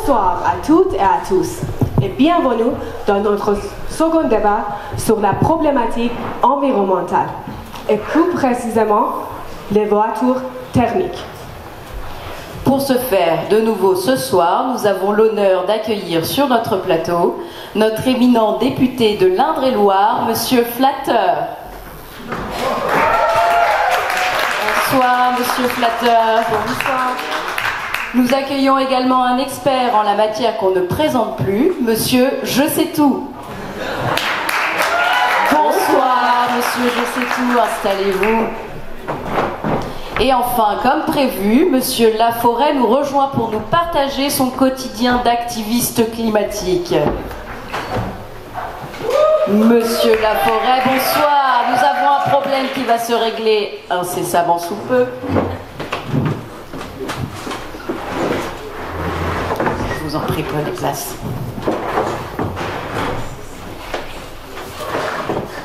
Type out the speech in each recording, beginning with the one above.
Bonsoir à toutes et à tous et bienvenue dans notre second débat sur la problématique environnementale et plus précisément les voitures thermiques. Pour ce faire, de nouveau ce soir, nous avons l'honneur d'accueillir sur notre plateau notre éminent député de l'Indre-et-Loire, Monsieur Flatteur. Bonsoir, Monsieur Flatteur. Bonsoir. Nous accueillons également un expert en la matière qu'on ne présente plus, Monsieur Je sais tout. Bonsoir, Monsieur Je sais tout, installez-vous. Et enfin, comme prévu, Monsieur Laforêt nous rejoint pour nous partager son quotidien d'activiste climatique. Monsieur Laforêt, bonsoir. Nous avons un problème qui va se régler incessamment sous peu. Je vous en prie, prenez place.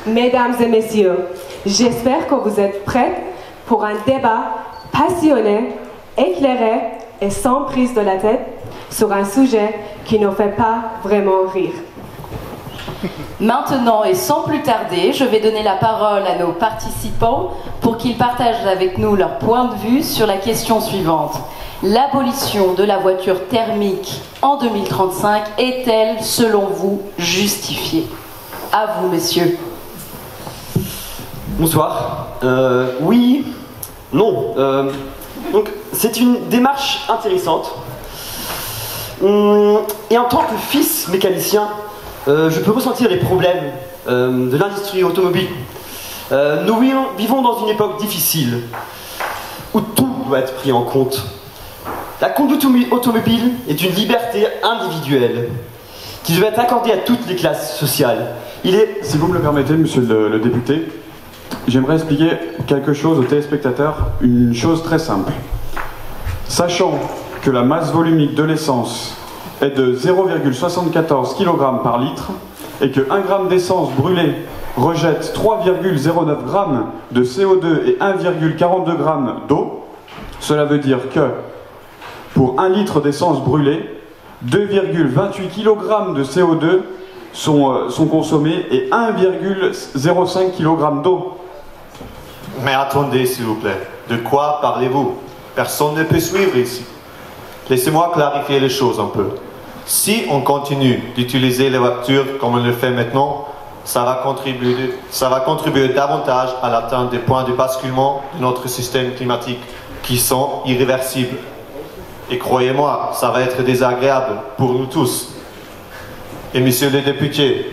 Mesdames et messieurs, j'espère que vous êtes prêts pour un débat passionné, éclairé et sans prise de la tête sur un sujet qui ne fait pas vraiment rire. Maintenant et sans plus tarder, je vais donner la parole à nos participants pour qu'ils partagent avec nous leur point de vue sur la question suivante. L'abolition de la voiture thermique en 2035 est-elle, selon vous, justifiée? À vous, messieurs. Bonsoir. Oui, non. Donc, c'est une démarche intéressante. Et en tant que fils mécanicien, je peux ressentir les problèmes de l'industrie automobile. Nous vivons dans une époque difficile où tout doit être pris en compte. La conduite automobile est une liberté individuelle qui doit être accordée à toutes les classes sociales. Si vous me le permettez, monsieur le député, j'aimerais expliquer quelque chose aux téléspectateurs, une chose très simple. Sachant que la masse volumique de l'essence est de 0,74 kg par litre et que 1 g d'essence brûlée rejette 3,09 g de CO2 et 1,42 g d'eau, cela veut dire que pour 1 litre d'essence brûlée, 2,28 kg de CO2 sont consommés et 1,05 kg d'eau. Mais attendez, s'il vous plaît. De quoi parlez-vous? Personne ne peut suivre ici. Laissez-moi clarifier les choses un peu. Si on continue d'utiliser les voitures comme on le fait maintenant, ça va contribuer davantage à l'atteinte des points de basculement de notre système climatique qui sont irréversibles. Et croyez-moi, ça va être désagréable pour nous tous. Et messieurs les députés,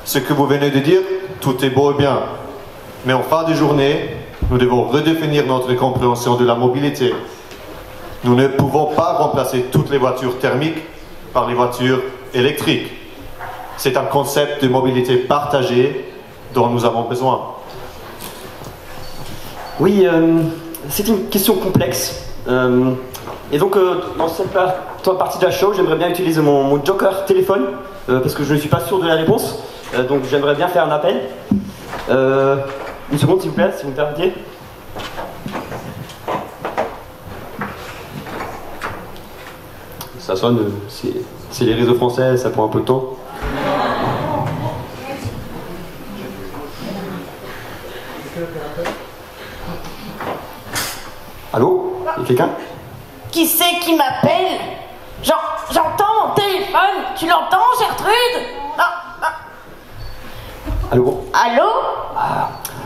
ce que vous venez de dire, tout est beau et bien. Mais en fin de journée, nous devons redéfinir notre compréhension de la mobilité. Nous ne pouvons pas remplacer toutes les voitures thermiques par les voitures électriques. C'est un concept de mobilité partagée dont nous avons besoin. Oui, c'est une question complexe. Et donc, dans cette partie de la show, j'aimerais bien utiliser mon joker téléphone, parce que je ne suis pas sûr de la réponse. Donc, j'aimerais bien faire un appel. Une seconde, s'il vous plaît, si vous me permettez. Ça sonne, c'est les réseaux français, ça prend un peu de temps. Allô? Il y a quelqu'un? Qui c'est qui m'appelle? J'entends mon téléphone. Tu l'entends, Gertrude? Allô? Allô?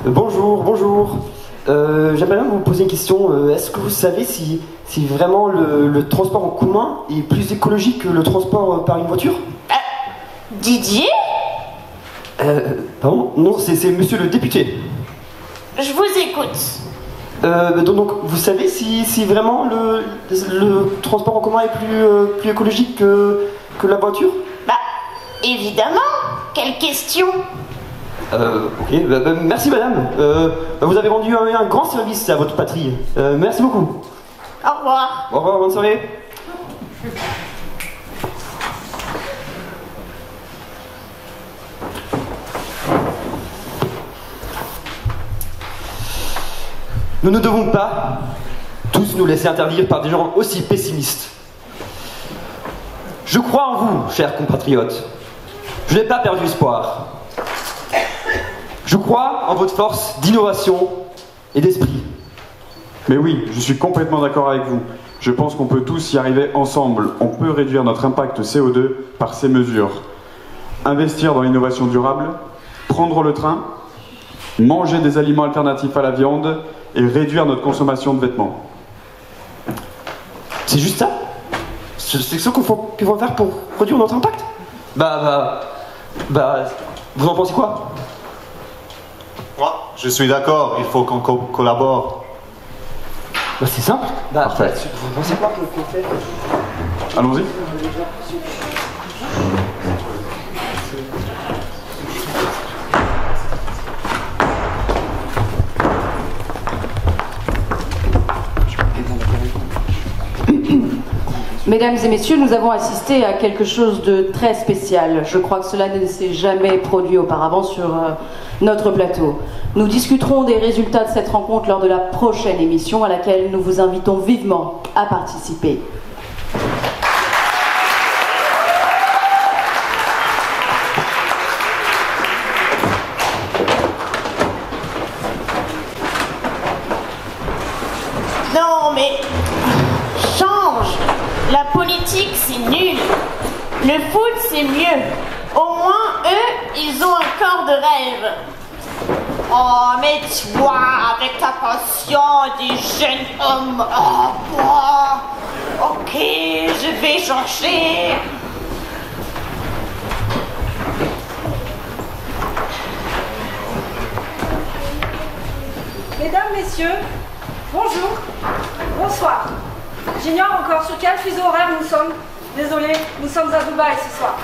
Bonjour. J'aimerais bien vous poser une question. Est-ce que vous savez si vraiment le transport en commun est plus écologique que le transport par une voiture? Didier? Pardon? Non, c'est monsieur le député. Je vous écoute. Donc vous savez si vraiment le transport en commun est plus écologique que la voiture? Évidemment. Quelle question? Ok, merci madame. Vous avez rendu un grand service à votre patrie. Merci beaucoup. Au revoir. Au revoir, bonne soirée. Nous ne devons pas tous nous laisser interdire par des gens aussi pessimistes. Je crois en vous, chers compatriotes. Je n'ai pas perdu espoir. Je crois en votre force d'innovation et d'esprit. Mais oui, je suis complètement d'accord avec vous. Je pense qu'on peut tous y arriver ensemble. On peut réduire notre impact CO2 par ces mesures. Investir dans l'innovation durable, prendre le train, manger des aliments alternatifs à la viande et réduire notre consommation de vêtements. C'est juste ça? C'est ça qu'il faut faire pour réduire notre impact? Vous en pensez quoi? Moi, je suis d'accord, il faut qu'on collabore. C'est simple. Parfait. Vous pensez quoi qu'on fait? Allons-y. Mesdames et messieurs, nous avons assisté à quelque chose de très spécial. Je crois que cela ne s'est jamais produit auparavant sur notre plateau. Nous discuterons des résultats de cette rencontre lors de la prochaine émission à laquelle nous vous invitons vivement à participer. Non, mais change. La politique, c'est nul. Le foot, c'est mieux. Au moins, eux, ils ont un corps de rêve. Oh, mais toi, avec ta passion des jeunes hommes. Oh, boah. Ok, je vais changer. Mesdames, messieurs, bonjour, bonsoir. J'ignore encore sur quel fuseau horaire nous sommes. Désolé, nous sommes à Dubaï ce soir.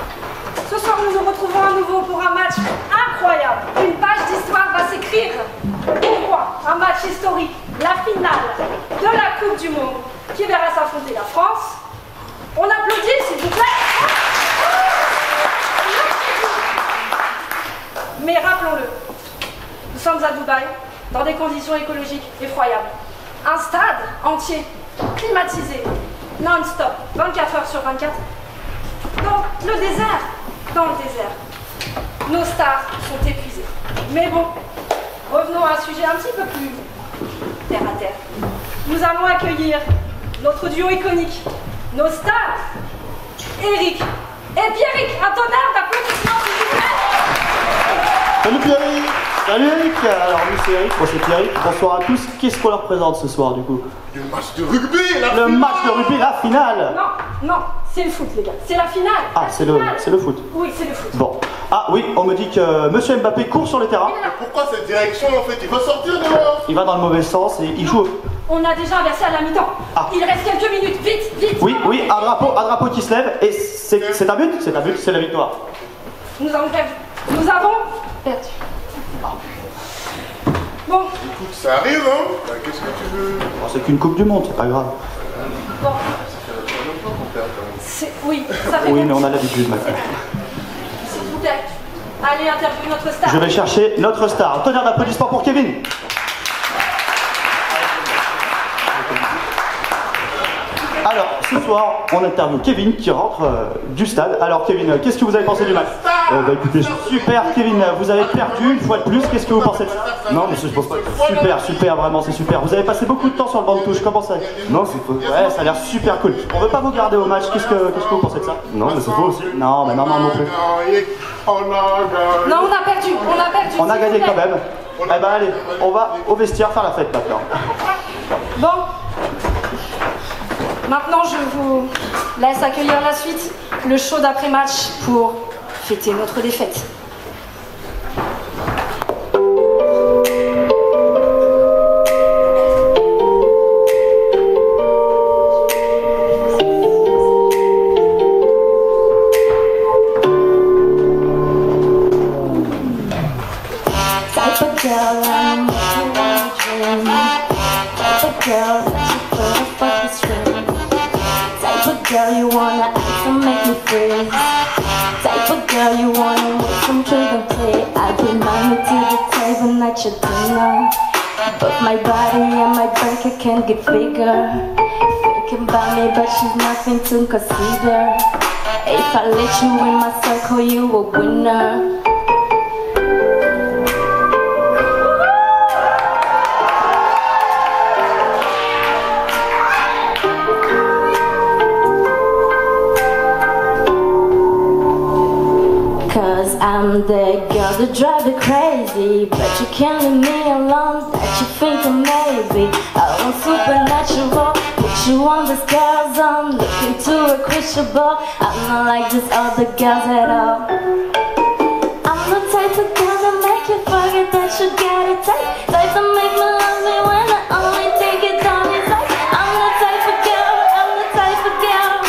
Ce soir, nous nous retrouvons à nouveau pour un match incroyable. Une page d'histoire va s'écrire. Pourquoi? Un match historique, la finale de la Coupe du Monde, qui verra s'affronter la France. On applaudit, s'il vous plaît. Mais rappelons-le, nous sommes à Dubaï, dans des conditions écologiques effroyables. Un stade entier, climatisé, non-stop, 24 heures sur 24. Dans le désert. Nos stars sont épuisées. Mais bon, revenons à un sujet un petit peu plus terre à terre. Nous allons accueillir notre duo iconique, nos stars, Eric et Pierrick. Un tonnerre d'applaudissements, s'il vous plaît. Salut Pierrick. Salut Eric. Alors nous c'est Eric, moi c'est Pierrick. Bonsoir à tous. Qu'est-ce qu'on leur présente ce soir du coup? Le match de rugby, Le match de rugby, la finale. Non, c'est le foot les gars, c'est la finale. Ah, c'est le foot. Oui, c'est le foot. Bon. Ah oui, on me dit que Monsieur Mbappé court sur les terrains. Pourquoi cette direction en fait? Il va sortir dehors. Il va dans le mauvais sens et il joue. On a déjà inversé à la mi-temps. Ah. Il reste quelques minutes, vite. Oui, un drapeau qui se lève et c'est un but, c'est la victoire. Nous avons perdu. Bon, Ça arrive, hein? Bah, qu'est-ce que tu veux? Bon, c'est qu'une Coupe du Monde, c'est pas grave. bon. Oui, ça fait Oui, mais beaucoup. on a l'habitude maintenant. S'il vous plaît, allez interviewer notre star. Je vais chercher notre star. Un tonnerre d'applaudissements pour Kevin. Alors, ce soir, on interviewe Kevin qui rentre du stade. Alors, Kevin, qu'est-ce que vous avez pensé du match? Écoutez, super, Kevin, vous avez perdu une fois de plus. Qu'est-ce que vous pensez de ça? Non, mais je pense pas. Super, vraiment, c'est super. Vous avez passé beaucoup de temps sur le banc de touche. Comment ça? Non, c'est faux. Ouais, ça a l'air super cool. On veut pas vous garder au match. Qu'est-ce que vous pensez de ça? Non, mais c'est faux aussi. Non, mais non plus. Non, on a perdu. On a s'il gagné vous quand plaît. même. Eh ben allez, on va au vestiaire faire la fête maintenant. Bon. Maintenant, je vous laisse accueillir la suite, le show d'après-match pour fêter notre défaite. Girl, you wanna act and make me freeze. Type of girl you wanna wait from drink and play. I bring money to the table at your dinner, but my body and my bank account get bigger. Thinking about me, but she's nothing to consider. If I let you in my circle, you a winner. Cause I'm the girl that drive you crazy, but you can't leave me alone, that you think maybe I want supernatural, put you on the scale zone, look into a crystal ball. I'm not like these other girls at all. I'm the type of girl that make you forget that you got it tight, type that make me love me when I only think it on is like. I'm the type of girl, I'm the type of girl,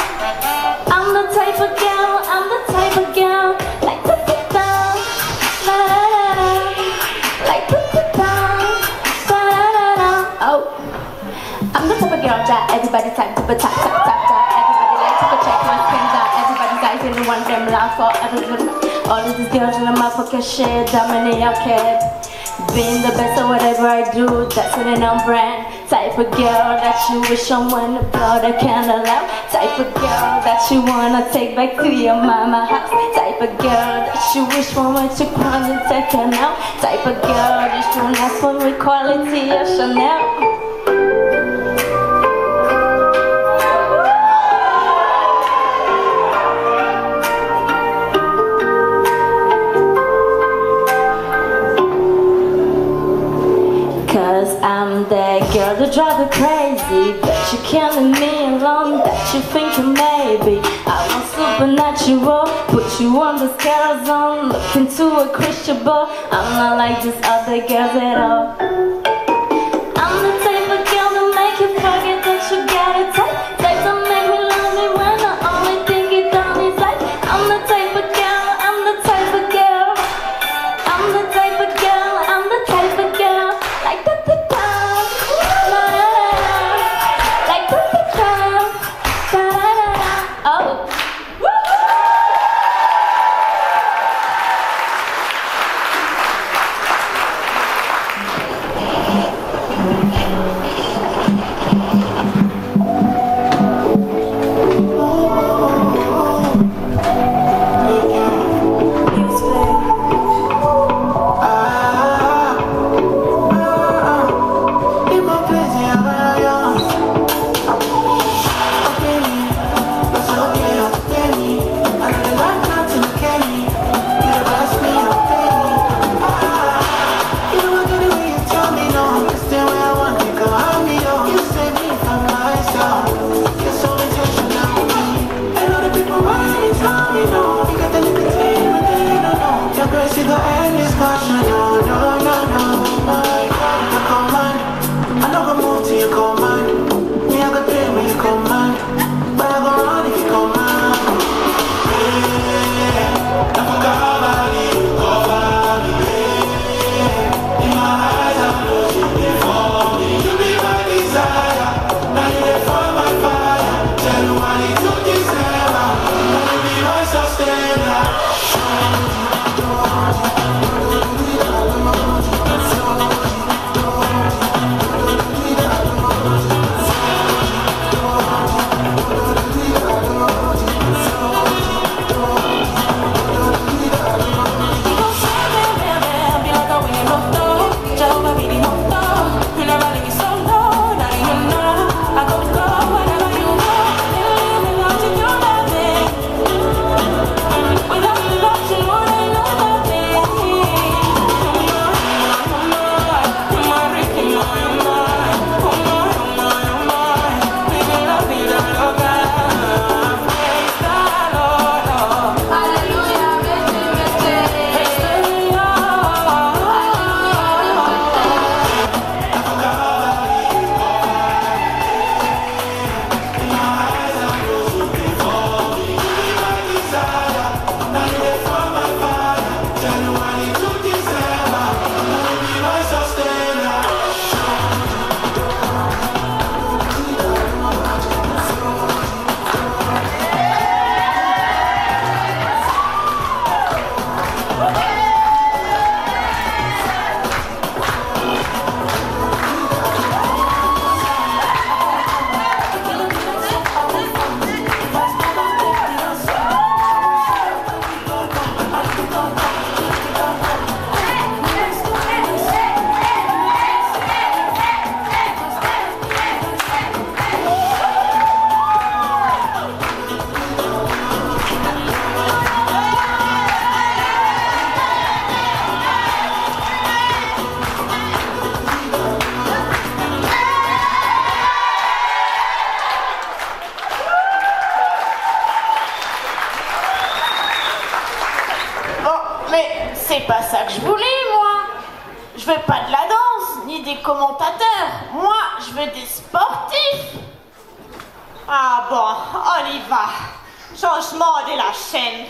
I'm the type of girl, I'm the type of girl. Everybody type to the tap, tap, tap, tap. Everybody like to go check my screens out. Everybody's eyes in the one them laugh for everyone. All of these girls in the motherfucking shit, dominate your kid. Being the best at whatever I do, that's an on brand. Type of girl that you wish someone to blow the candle out. Type of girl that you wanna take back to your mama house. Type of girl that you wish someone to come and take her now. Type of girl that you wanna ask for with quality of Chanel. Cause I'm that girl that drive you crazy, but you can't leave me alone, that you think maybe I want supernatural, put you on the scale zone, look into a crystal ball. I'm not like these other girls at all. I'm the type of girl that make you forget that you got it tight, type that make me love me when I only think it on is like. I'm the type of girl, I'm the type of girl, I'm the type of girl, I'm the type of girl. Like the time, like the time, oh. Vif? Ah bon, on y va. Changement de la chaîne.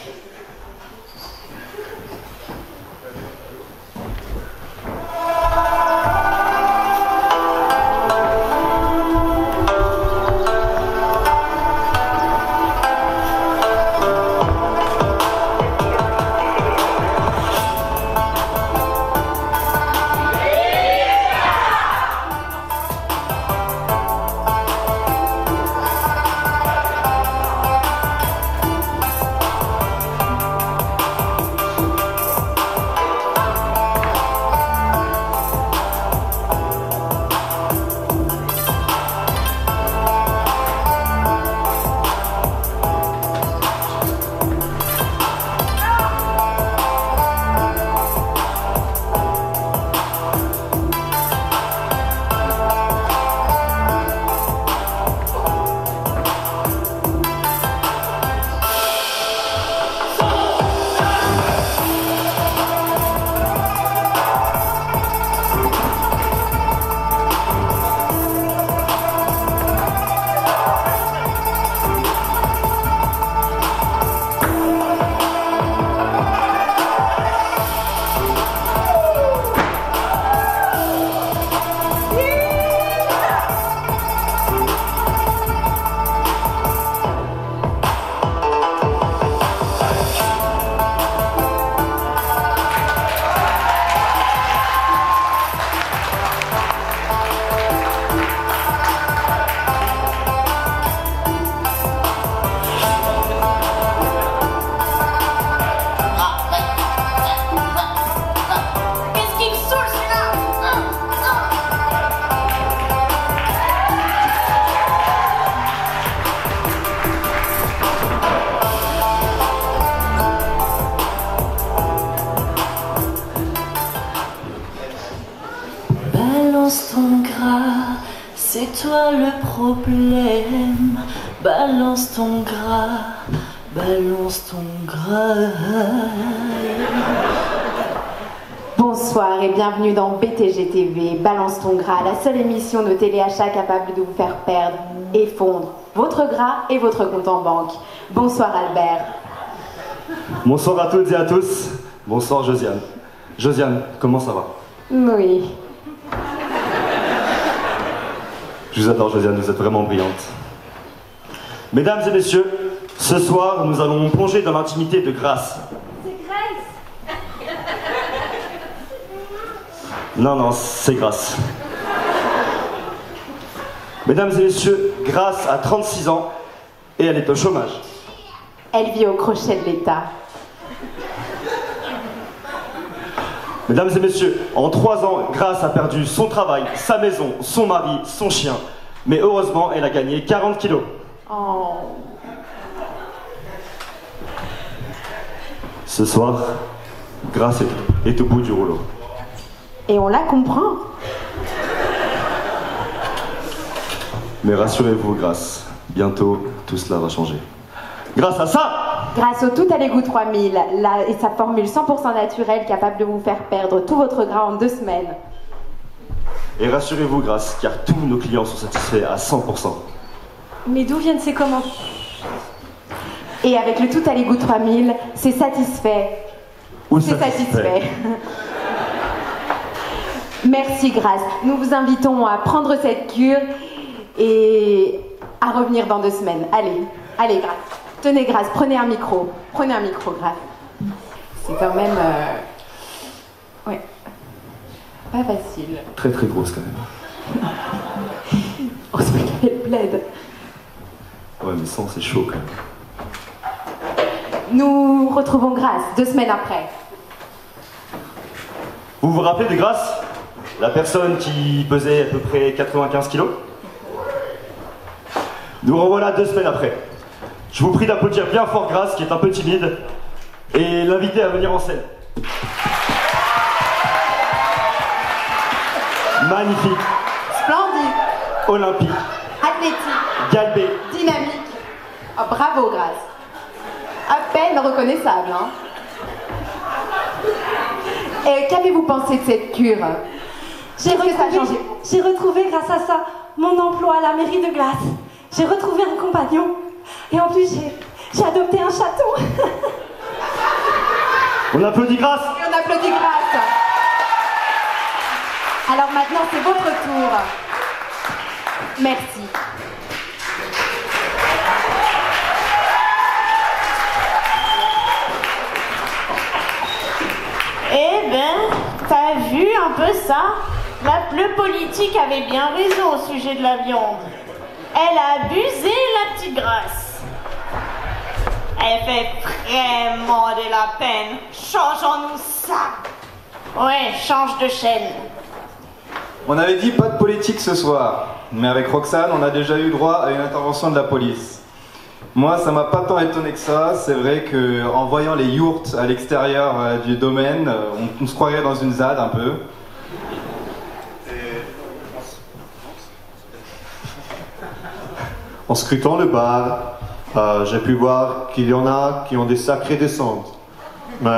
C'est toi le problème. Balance ton gras, balance ton gras. Bonsoir et bienvenue dans BTG TV, Balance ton gras, la seule émission de téléachat capable de vous faire perdre et fondre votre gras et votre compte en banque. Bonsoir Albert. Bonsoir à toutes et à tous. Bonsoir Josiane. Josiane, comment ça va? Oui. Je vous adore Josiane, vous êtes vraiment brillante. Mesdames et messieurs, ce soir nous allons plonger dans l'intimité de Grace. C'est Grace. Non, c'est Grace. Mesdames et messieurs, Grace a 36 ans et elle est au chômage. Elle vit au crochet de l'État. Mesdames et messieurs, en 3 ans, Grace a perdu son travail, sa maison, son mari, son chien. Mais heureusement, elle a gagné 40 kilos. Oh. Ce soir, Grace est au bout du rouleau. Et on la comprend. Mais rassurez-vous, Grace, bientôt tout cela va changer. Grâce à ça! Grâce au Tout à l'égout 3000 et sa formule 100% naturelle capable de vous faire perdre tout votre gras en 2 semaines. Et rassurez-vous, Grace, car tous nos clients sont satisfaits à 100%. Mais d'où viennent ces commandes? Et avec le Tout à l'égout 3000, c'est satisfait. Ou c'est satisfait. Merci Grace. Nous vous invitons à prendre cette cure et à revenir dans 2 semaines. Allez Grace. Tenez Grace, prenez un micro. Prenez un micro, Grace. C'est quand même... Ouais. Pas facile. Très très grosse quand même. On se fait qu'elle plaide. Ouais, mais sans, c'est chaud quand même. Nous retrouvons Grace 2 semaines après. Vous vous rappelez de Grace? La personne qui pesait à peu près 95 kilos? Nous revoilà 2 semaines après. Je vous prie d'applaudir bien fort Grace, qui est un peu timide, et l'inviter à venir en scène. Magnifique. Splendide. Olympique. Athlétique. Galbée. Dynamique. Oh, bravo Grace. À peine reconnaissable, hein. Et qu'avez-vous pensé de cette cure? J'ai retrouvé grâce à ça mon emploi à la mairie de Glace. J'ai retrouvé un compagnon. Et en plus, j'ai adopté un chaton. On applaudit Grace. Et on applaudit Grace. Alors maintenant, c'est votre tour. Merci. Eh ben, t'as vu un peu ça? Le politique avait bien raison au sujet de la viande. Elle a abusé, la petite Grace. Elle fait vraiment de la peine. Changeons-nous ça. Ouais, change de chaîne. On avait dit pas de politique ce soir, mais avec Roxane, on a déjà eu droit à une intervention de la police. Moi, ça m'a pas tant étonné que ça. C'est vrai qu'en voyant les yourtes à l'extérieur du domaine, on se croirait dans une ZAD un peu. En scrutant le bar, j'ai pu voir qu'il y en a qui ont des sacrées descentes. Mais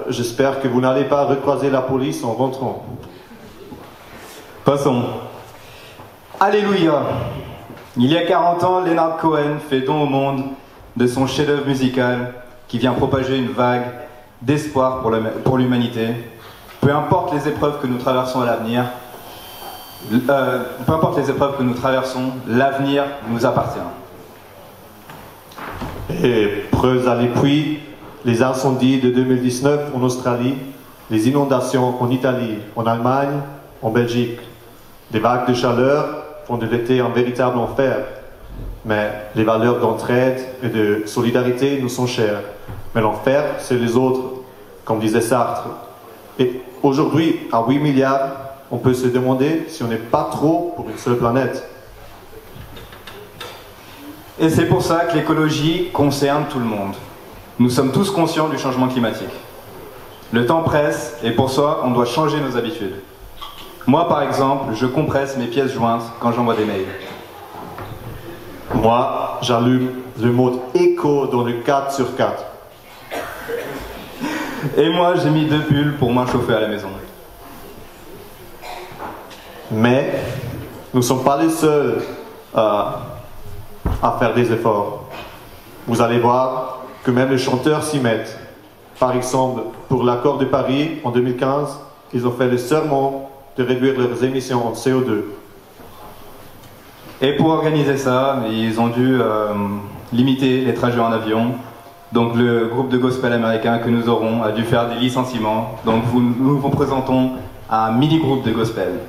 j'espère que vous n'allez pas recroiser la police en rentrant. Passons. Alléluia. Il y a 40 ans, Leonard Cohen fait don au monde de son chef-d'œuvre musical qui vient propager une vague d'espoir pour l'humanité. Peu importe les épreuves que nous traversons à l'avenir, peu importe les épreuves que nous traversons, l'avenir nous appartient. Et preuve à l'appui, les incendies de 2019 en Australie, les inondations en Italie, en Allemagne, en Belgique. Les vagues de chaleur font de l'été un véritable enfer. Mais les valeurs d'entraide et de solidarité nous sont chères. Mais l'enfer, c'est les autres, comme disait Sartre. Et aujourd'hui, à 8 milliards, on peut se demander si on n'est pas trop pour une seule planète. Et c'est pour ça que l'écologie concerne tout le monde. Nous sommes tous conscients du changement climatique. Le temps presse et pour ça, on doit changer nos habitudes. Moi, par exemple, je compresse mes pièces jointes quand j'envoie des mails. Moi, j'allume le mode éco dans le 4x4. Et moi, j'ai mis 2 pulls pour moins chauffer à la maison. Mais nous ne sommes pas les seuls à faire des efforts. Vous allez voir que même les chanteurs s'y mettent. Par exemple, pour l'accord de Paris en 2015, ils ont fait le serment de réduire leurs émissions en CO2. Et pour organiser ça, ils ont dû limiter les trajets en avion. Donc le groupe de gospel américain que nous aurons a dû faire des licenciements. Donc nous vous présentons un mini-groupe de gospel.